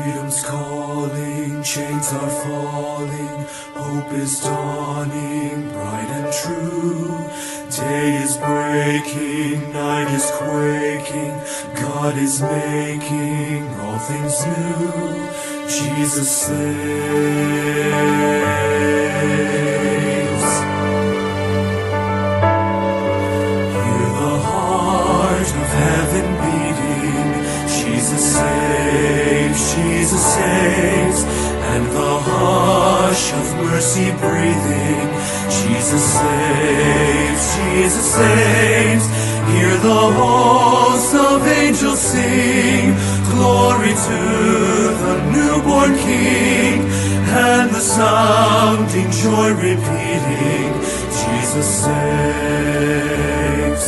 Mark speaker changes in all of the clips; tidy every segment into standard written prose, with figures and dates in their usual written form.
Speaker 1: Freedom's calling, chains are falling, hope is dawning, bright and true. Day is breaking, night is quaking, God is making all things new. Jesus saves. Hear the heart of heaven beating, Jesus saves, Jesus saves, and the hush of mercy breathing, Jesus saves, Jesus saves. Hear the hosts of angels sing, glory to the newborn King, and the sounding joy repeating, Jesus saves.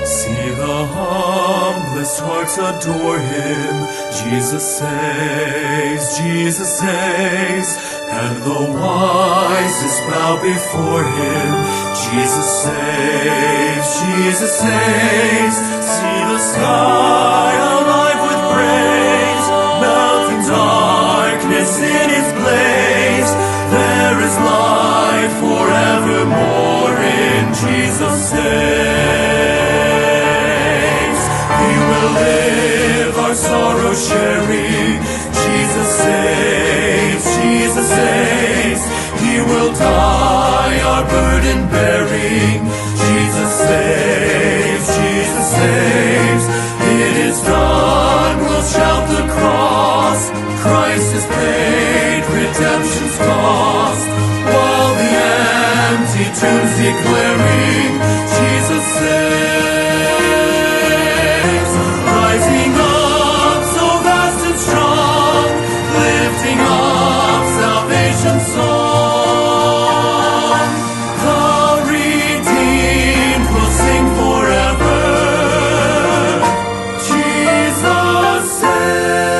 Speaker 1: See the humblest hearts adore Him, Jesus saves, Jesus saves, and the wisest bow before Him, Jesus saves, Jesus saves. See the sky alive with praise, melting darkness in its blaze. There is light forevermore in Jesus saves. We will live our sorrow sharing, Jesus saves, Jesus saves. He will die our burden bearing, Jesus saves, Jesus saves. It is done, we'll shout the cross, Christ has paid redemption's cost, while the empty tombs declaring, Jesus saves. Rising up so vast and strong, lifting up salvation's song, the redeemed will sing forever, Jesus saves.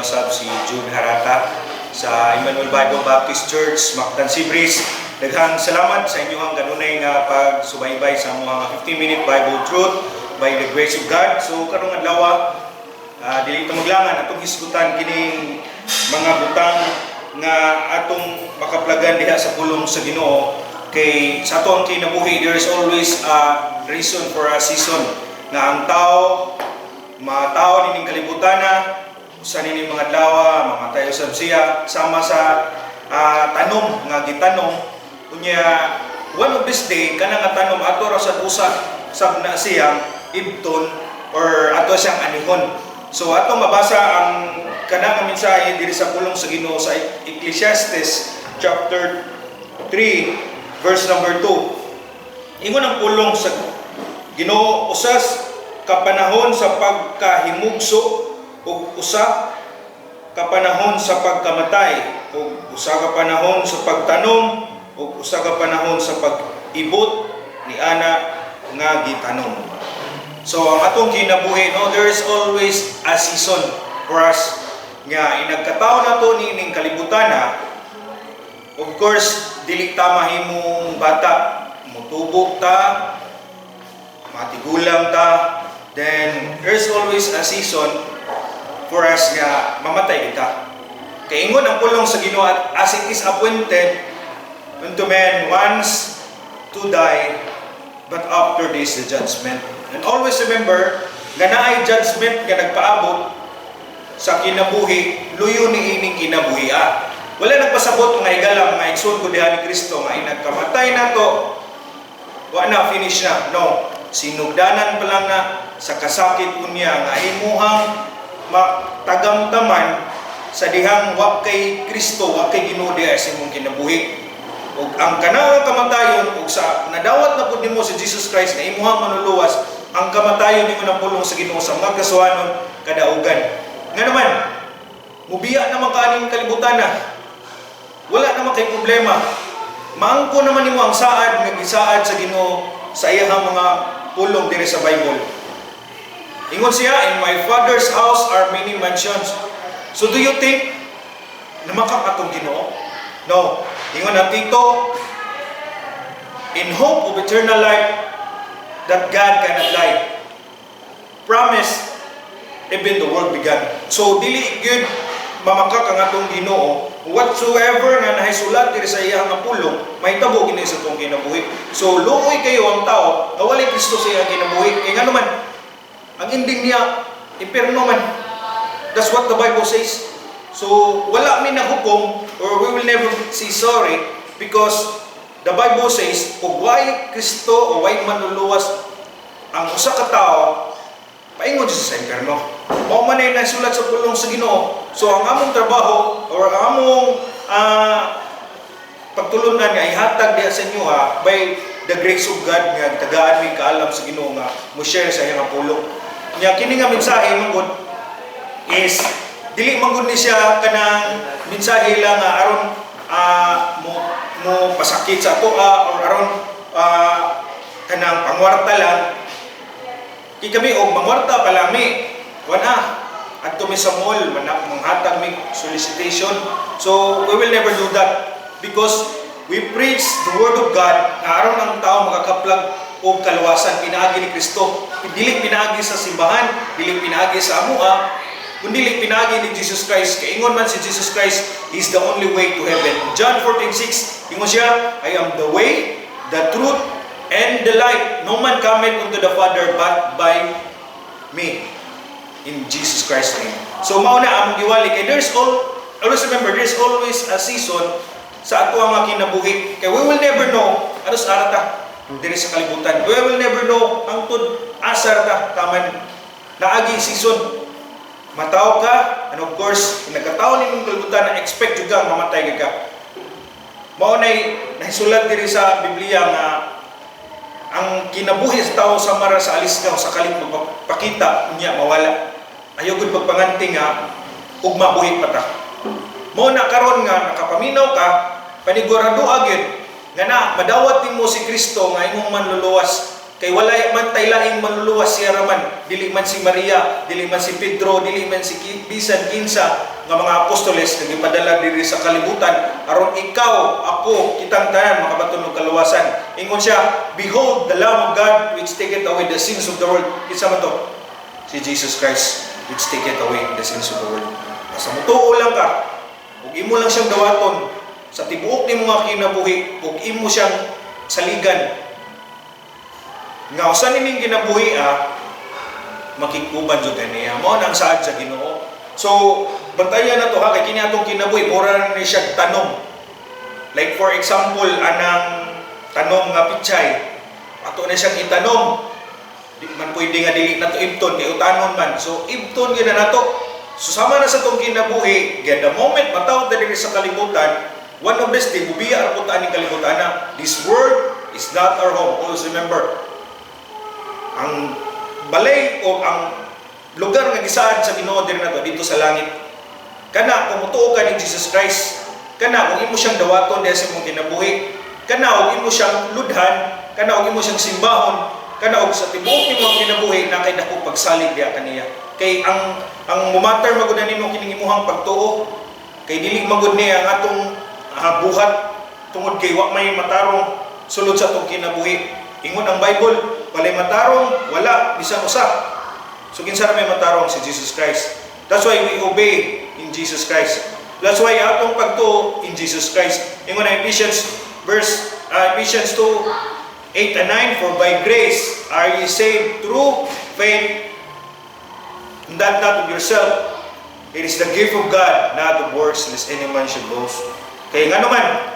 Speaker 2: usab si Jun Jarata sa Emmanuel Bible Baptist Church, Mactan, Seabreeze. Daghang salamat sa inyong kanunay nga pagsubaybay sa mga 15-minute Bible truth by the grace of God. So karong adlaw, dili ta maglangan atong hisgutan kining mga butang nga atong makaplagan diha sa pulong sa Ginoo. Kay sa atong kinabuhi, there is always a reason for a season nga ang tao matao nining kalibutan sa nining mga adlaw mamatay usab siya sama sa tanom nga gitanong unya one of this day kana nga tanom ato ra sa usa sab na siyang ibton or ato siyang anihon. So atong mabasa ang kana nga mensahe diri sa pulong sa Ginoo sa Ecclesiastes chapter 3 verse number 2. Ingon ang pulong sa Ginoo, usas kapanahon sa pagkahimugso ug usa kapanahon sa pagkamatay ug usa kapanahon sa pagtanom ug usa kapanahon sa pag-ibot ni ana nga gitanom. So ang atong kinabuhi, no, there is always a season for us nga inagkataon nato nining kalibutan of course dili ta mahimong bata, mutubo ta, matigulang ta. Then, there's always a season for us nga mamatay kita. Kaya ingon ang pulong sa Ginoo, as it is appointed unto men once to die, but after this the judgment. And always remember, nga naay judgment nga nagpaabot sa kinabuhi, luyo ni ining kinabuhi. Wala nagpasabot nga igalam nga igsoon ko diha ni Kristo nga inagkamatay na to, wa na, finish na. No. Sinugdanan pa lang na sa kasakit unya nga imuhang matagamtaman sa dihang wa kay Kristo, wa kay Ginoo diha sa imong kinabuhi. Ug ang kanang kamatayon ug sa nadawat na pud nimo si Jesus Christ na imuhang manuluwas, ang kamatayon nimo nang pulong sa Ginoo sa mga kasuhanon kadaugan. Nga naman, mubiya naman kaning kalibutan na. Wala naman kay problema. Maangko naman nimo ang saad nga gisaad sa Ginoo sa iyang mga pulong diri sa Bible. Ingon siya, in my Father's house are many mansions. So do you think na makakatong Ginoo? No. Ingon ang Tito, in hope of eternal life that God cannot lie. Promise even the world began. So dili gyud mamakak ang atong Ginoo whatsoever nga nahisulat diri sa iyang nga pulong mahitabo kini sa atong kinabuhi. So luoy kayo ang tao nga walay Kristo sa iyang kinabuhi. Kay nga naman ang ending niya imperno man. That's what the Bible says. So wala mi nahukom or we will never say sorry because the Bible says kung way Kristo o way manluluwas ang usa ka tawo paingon sa imperno. Mao man ay nasulat sa pulong sa Ginoo. So ang among trabaho or ang among pagtulunan nga ihatag diha sa inyo by the grace of God nga tagaan mi kaalam sa Ginoo nga mo share sa iyang pulong. Nya kini nga mensahe mangod is dili mangod ni siya kanang mensahe lang nga aron mo pasakit sa ato or aron kanang pangwarta lang. Di kami og mangwarta palami. Wana adto mi sa mall manghatag mi solicitation. So we will never do that because we preach the word of God na aron ang tao makakaplag og kaluwasan pinaagi ni Kristo. Dili pinaagi sa simbahan, dili pinaagi sa amuha, kundi pinaagi ni Jesus Christ. Kay ingon man si Jesus Christ, He is the only way to heaven. John 14:6, ingon siya, I am the way, the truth, and the light. No man cometh unto the Father but by me. In Jesus Christ's name. So mao na among giwali kay always remember there's always a season sa ato ang kinabuhi. Kay we will never know ano sa arata diri sa kalibutan. We will never know ang tud asar ta taman naagi season. Mataw ka and of course kung nagkataon nimong kalibutan na expect jud ka mamatay ka. Mao nay nahisulat diri sa Biblia nga ang kinabuhi sa tao sa mara sa alisgaw sa kalit magpakita unya mawala. Ayaw gud pagpanganting nga ug mabuhi pa ta. Mao na karon nga nakapaminaw ka, panigurado agad nga na madawat nimo si Kristo nga imong manluluwas Kay walay man tay laing manluluwas siya raman, dili man si Maria, dili man si Pedro, dili man si bisan kinsa nga mga apostoles nga gipadala diri sa kalibutan aron ikaw, ako, kitang tanan makabaton og kaluwasan. Ingon siya, behold the Lamb of God which taketh away the sins of the world. Kinsa man to? Si Jesus Christ which taketh away the sins of the world. Basta mutuo lang ka, ug imo lang siyang dawaton sa tibuok nimo nga kinabuhi, ug imo siyang saligan. Nga usa nining kinabuhi makikuban jud kaniya. Mao nang saad sa Ginoo. So, bantayan na to ha kay kini atong kinabuhi mura na ni siya tanom. Like for example, anang tanom nga pichay. Ato na siyang itanom. Di man pwede nga dili na to ibton kay utanon man. So, ibton gyud na nato. So, sama na sa tong kinabuhi, the moment matawag na diri sa kalibutan, one of this day bubiya ra pud aning kalibutan na this world is not our home. Always remember, ang balay o ang lugar nga gisaad sa Ginoo diri nato dito sa langit. Kana kung mutuo ka ni Jesus Christ, kana kung imo siyang dawaton diha sa imong kinabuhi, kana kung imo siyang ludhan, kana kung imo siyang simbahon, kana og sa tibuok nimong kinabuhi na kay dako pagsalig diha kaniya. Kay ang mumatter magud nimo kining imuhang pagtuo, kay dili magud ni ang atong buhat tungod kay wa may matarong sulod sa atong kinabuhi. Ingon ang Bible, walay matarong, wala, bisan usa. So kinsa may matarong si Jesus Christ. That's why we obey in Jesus Christ. That's why atong pagtuo in Jesus Christ. Ingon ang Ephesians 2:8 and 9, for by grace are ye saved through faith, and that not of yourself. It is the gift of God, not of works, lest any man should boast. Kaya nga naman,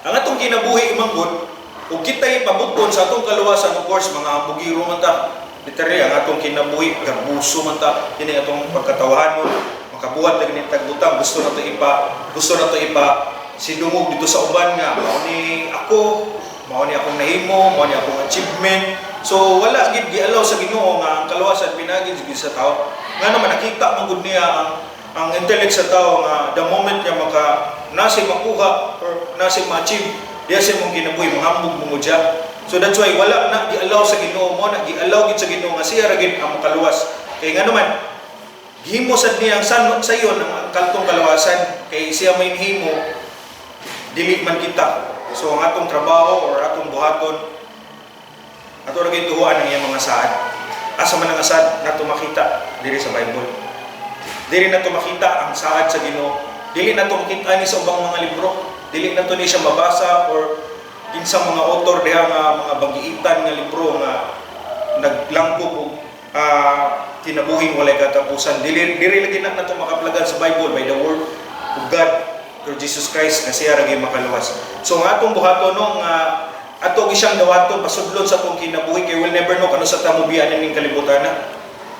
Speaker 2: ang atong kinabuhi imanggod, kung kita'y pabuton sa atong kaluwasan, of course, mga bugiro man ta. Literally, ang atong kinabuhi, garbuso man ta. Kini atong pagkatawahan mo, makabuhat na ganit tagbutang. Gusto na to ipa sidungog dito sa uban nga. Mao ni akong nahimo, mao ni akong achievement. So, wala gid gialaw sa Ginoo nga ang kaluwasan pinagid sa tao. Nga naman, nakita magud niya ang intellect sa tao nga the moment niya nasi makuha or nasi ma-achieve, diya siya mong kinabuhi, manghambog mo dya. So that's why wala na gialaw sa Ginoo mo, na gialaw gid sa Ginoo nga siya ra gid ang makaluwas. Kay nga naman, gihimo sad niya ang sayon ang kaltong kaluwasan, kay siya may himo, dili man kita. So ang atong trabaho or atong buhaton, ato ra gid tuhuan ang iyang mga saad. Asa man ang saad nato makita diri sa Bible. Dili nato makita ang saad sa Ginoo. Dili nato makita ni sa ubang mga libro. Dili na to ni siya mabasa or kinsang mga author diha nga mga bagiitan nga libro nga naglangkop og kinabuhing walay katapusan. Dili lagi na nato makaplagan sa Bible by the word of God through Jesus Christ nga siya ra gyud makaluwas. So nga atong buhaton nga ato gisyang dawaton pasudlon sa atong kinabuhi kay we'll never know kano sa tamubian ning kalibutan na.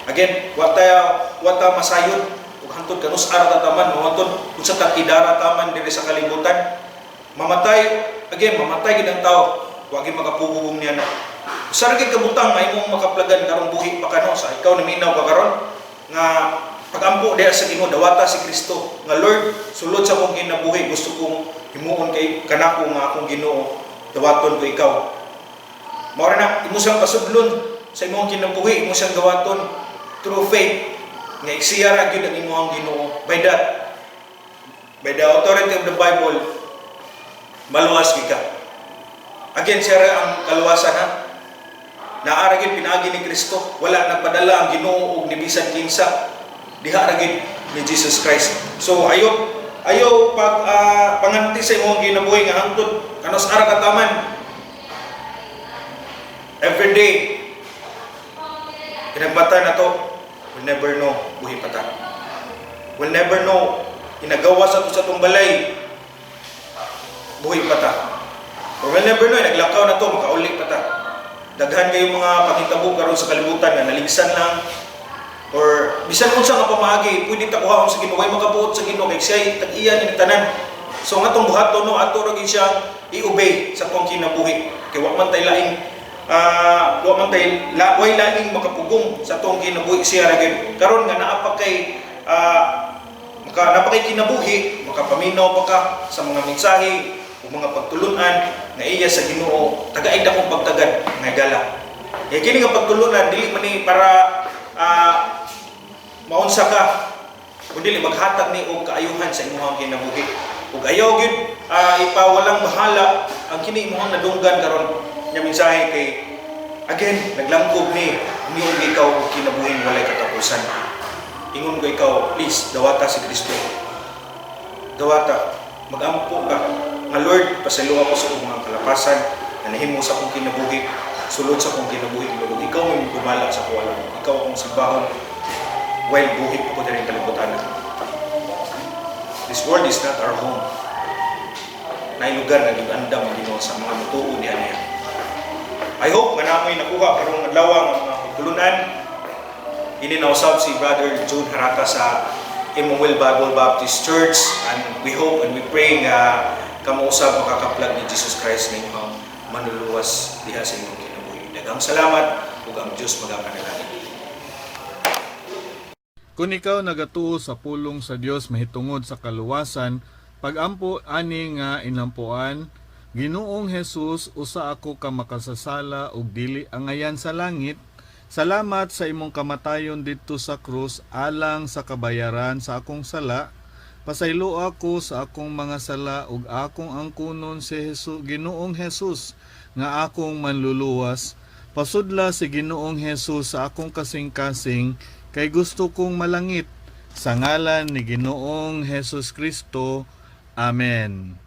Speaker 2: Again, wata masayod ug hantod kanus ara tataman, hantod unsa ta idara taman diri sa kalibutan. Mamatay gid ang tao, wa gyud makapugugong niya na. Usa ra gid kabutang nga imong makaplagan karong buhi pa kano sa ikaw na minaw ka karon nga pagampo diha sa Ginoo dawata si Kristo nga Lord, sulod sa akong kinabuhi gusto kong himuon kay kanako nga akong Ginoo, dawaton ko ikaw. Mao na imo siyang pasudlon sa imong kinabuhi, imo siyang dawaton through faith nga iksiya ra gyud ang imong Ginoo. By the authority of the Bible, maluwas ka. Again, siya ang kaluwasan ha. Naara gid pinaagi ni Kristo. Wala nagpadala ang Ginoo og ni bisan kinsa. Diha ra gid ni Jesus Christ. So ayo panganti sa imong kinabuhi nga hangtod kanos ara ka taman. Every day kinagbatan na to, we'll never know buhi pa ta. We'll never know inagawa sa tong balay buhi pa ta. Or we'll never know, naglakaw na to, makauli pa ta. Daghan kayo mga pakitabo karon sa kalibutan nga naligsan lang. Or bisan unsa nga pamaagi, pwede ta kuhaon sa Ginoo, way makabuot sa Ginoo kay siya tag-iya ni tanan. So nga tong buhaton no, ato ra gyud siya i-obey sa tong kinabuhi. Kay wa man tay laing way laing makapugong sa tong kinabuhi siya ra gyud. Karon nga naa pa kay napakay kinabuhi, makapaminaw pa ka sa mga mensahe o mga pagtulunan nga iya sa Ginoo, tagaig akong pagtagad nga gala. Kini nga pagtulunan dili man ni para maunsa ka, kundi maghatag ni og kaayuhan sa imong kinabuhi. Ug ayaw gyud ipawalang bahala ang kini imong nadunggan karon nya mensahe kay again naglangkob ni niung ikaw og kinabuhi walay katapusan. Ingon ko ikaw, please dawata si Kristo. Dawata, magampo ka. Nga Lord, pasayloa ko sa mga kalapasan na nahimo sa akong kinabuhi, sulod sa akong kinabuhi, Lord. Ikaw may gumala sa kuwala. Ikaw akong simbahon while buhi ko din kalibutan. This world is not our home. Na lugar na gigandam din sa mga mutuo niya niya. I hope nga namoy nakuha karong adlaw ang mga pagtulunan. Ini nausab si Brother Jun Jarata sa Emmanuel Bible Baptist Church, and we hope and we pray nga kamausab makakaplag ni Jesus Christ na inyong manluluwas diha sa inyong kinabuhi. Daghang salamat ug ang Dios magapanalangin.
Speaker 3: Kung ikaw nagatuo sa pulong sa Dios mahitungod sa kaluwasan, pag-ampo ani nga inampuan, Ginoong Jesus, usa ako ka makasasala ug dili angayan sa langit. Salamat sa imong kamatayon didto sa krus alang sa kabayaran sa akong sala. Pasaylo ako sa akong mga sala ug akong angkunon si Ginoong Jesus nga akong manluluwas. Pasudla si Ginoong Jesus sa akong kasing-kasing kay gusto kong malangit. Sa ngalan ni Ginoong Jesus Kristo. Amen.